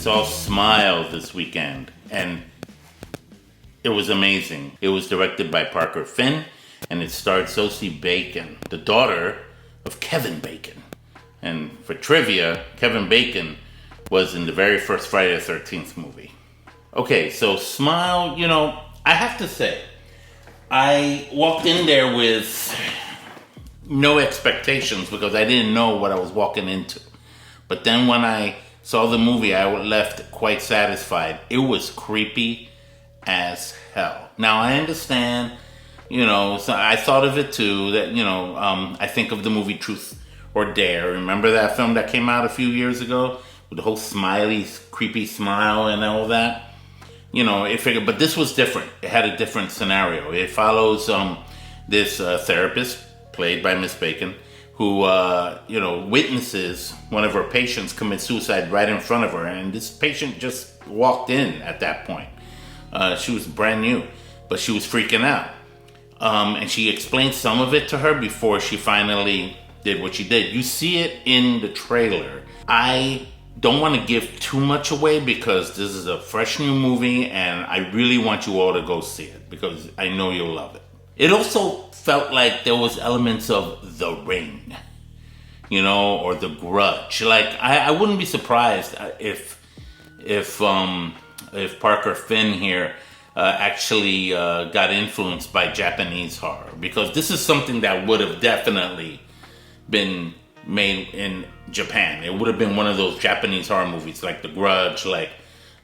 saw Smile this weekend, and it was amazing. It was directed by Parker Finn, and it starred Sosie Bacon, the daughter of Kevin Bacon. And for trivia, Kevin Bacon was in the very first Friday the 13th movie. Okay, so Smile, I have to say, I walked in there with no expectations because I didn't know what I was walking into. But then when I saw the movie, I left quite satisfied. It was creepy as hell. Now, I understand, so I thought of it too, that, I think of the movie Truth or Dare. Remember that film that came out a few years ago? With the whole smiley, creepy smile and all that? But this was different. It had a different scenario. It follows this therapist, played by Miss Bacon, who, witnesses one of her patients commit suicide right in front of her. And this patient just walked in at that point. She was brand new, but she was freaking out. And she explained some of it to her before she finally did what she did. You see it in the trailer. I don't want to give too much away because this is a fresh new movie and I really want you all to go see it because I know you'll love it. It also felt like there was elements of The Ring, or The Grudge. Like, I wouldn't be surprised if Parker Finn here actually got influenced by Japanese horror, because this is something that would have definitely been made in Japan. It would have been one of those Japanese horror movies, like The Grudge, like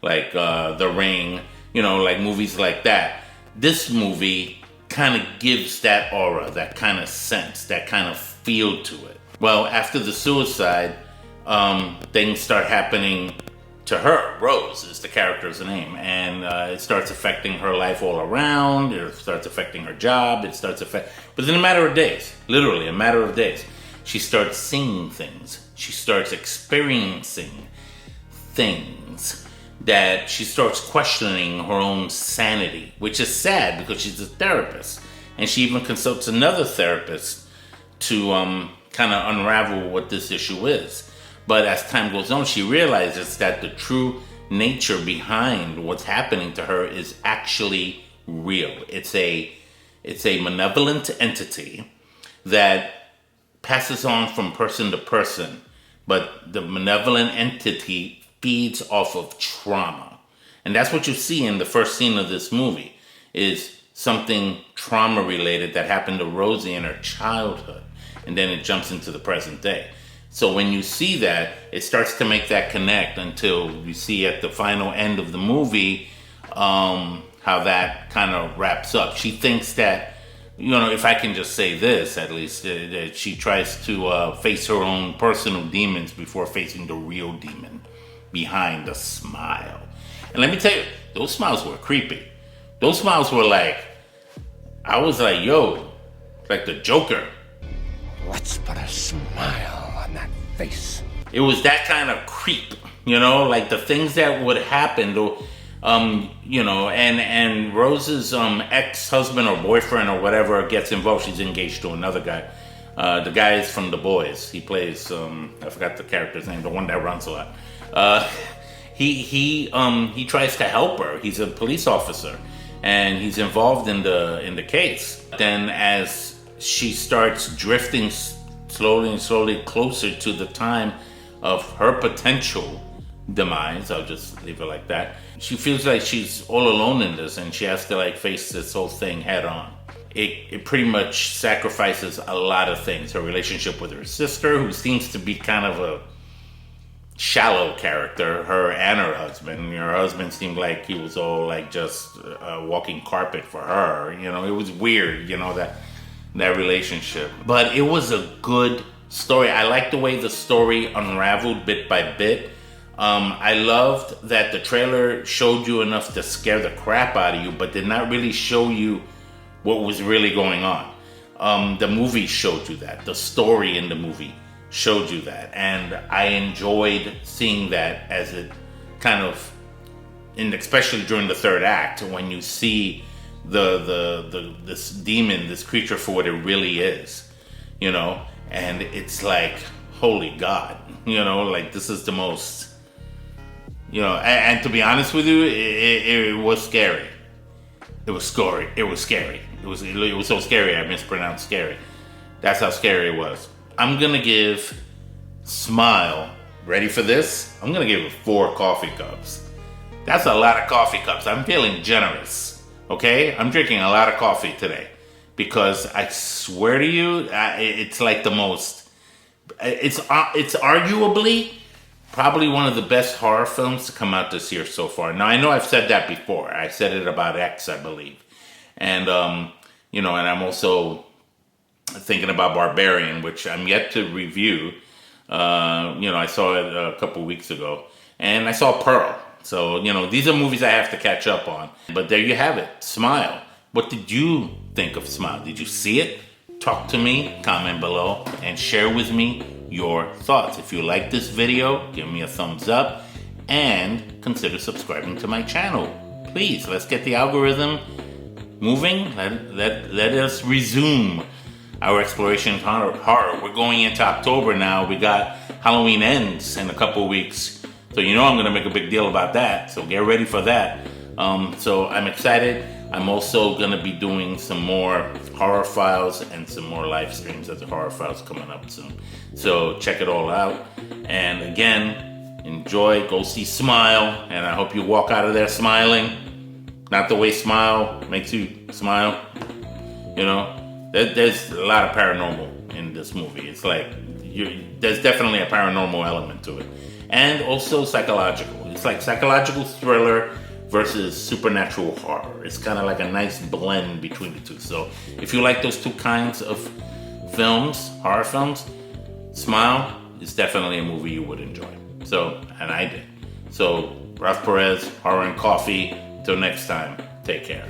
The Ring, like movies like that. This movie kind of gives that aura, that kind of sense, that kind of feel to it. Well, after the suicide, things start happening to her. Rose is the character's name, and it starts affecting her life all around. It starts affecting her job. But in a matter of days, literally a matter of days, she starts seeing things. She starts experiencing things that she starts questioning her own sanity, which is sad because she's a therapist. And she even consults another therapist to kind of unravel what this issue is. But as time goes on, she realizes that the true nature behind what's happening to her is actually real. It's a malevolent entity that passes on from person to person, but the malevolent entity feeds off of trauma. And that's what you see in the first scene of this movie, is something trauma related that happened to Rosie in her childhood. And then it jumps into the present day. So when you see that, it starts to make that connect until you see at the final end of the movie how that kind of wraps up. She thinks that, if I can just say this, at least, that she tries to face her own personal demons before facing the real demon behind the smile. And let me tell you, those smiles were creepy. Those smiles were like, I was like, yo, like the Joker. Let's put a smile on that face. It was that kind of creep, like the things that would happen, and Rose's ex-husband or boyfriend or whatever gets involved. She's engaged to another guy. The guy is from The Boys. He plays, I forgot the character's name, the one that runs a lot. He tries to help her. He's a police officer, and he's involved in the case. Then as she starts drifting slowly closer to the time of her potential demise, I'll just leave it like that, she feels like she's all alone in this, and she has to face this whole thing head on. It pretty much sacrifices a lot of things. Her relationship with her sister, who seems to be kind of a shallow character, her and her husband. Her husband seemed like he was all just a walking carpet for her. It was weird, that relationship. But it was a good story. I liked the way the story unraveled bit by bit. I loved that the trailer showed you enough to scare the crap out of you, but did not really show you what was really going on. The movie showed you that. The story in the movie showed you that. And I enjoyed seeing that as it kind of, and especially during the third act, when you see this demon, this creature for what it really is, and it's like, holy God, this is the most You know, and to be honest with you, it was scary. It was scary. It was scary. It was so scary I mispronounced scary. That's how scary it was. I'm gonna give Smile. Ready for this? I'm gonna give it 4 coffee cups. That's a lot of coffee cups. I'm feeling generous. Okay, I'm drinking a lot of coffee today because I swear to you, it's like the most. It's arguably probably one of the best horror films to come out this year so far. Now, I know I've said that before. I said it about X, I believe. And, you know, and I'm also thinking about Barbarian, which I'm yet to review. You know, I saw it a couple weeks ago. And I saw Pearl. So, you know, these are movies I have to catch up on. But there you have it. Smile. What did you think of Smile? Did you see it? Talk to me, comment below, and share with me your thoughts. If you like this video, give me a thumbs up and consider subscribing to my channel. Please, let's get the algorithm moving. Let us resume our exploration of horror. We're going into October now. We got Halloween Ends in a couple weeks. So you know I'm going to make a big deal about that. So get ready for that. So I'm excited. I'm also going to be doing some more horror files and some more live streams of the horror files coming up soon. So check it all out. And again, enjoy, go see Smile. And I hope you walk out of there smiling. Not the way Smile makes you smile. You know, there's a lot of paranormal in this movie. It's like, there's definitely a paranormal element to it. And also psychological. It's like psychological thriller versus supernatural horror. It's kind of like a nice blend between the two. So if you like those two kinds of films, horror films, Smile is definitely a movie you would enjoy. So, and I did. So, Ralph Perez, Horror and Coffee. Till next time, take care.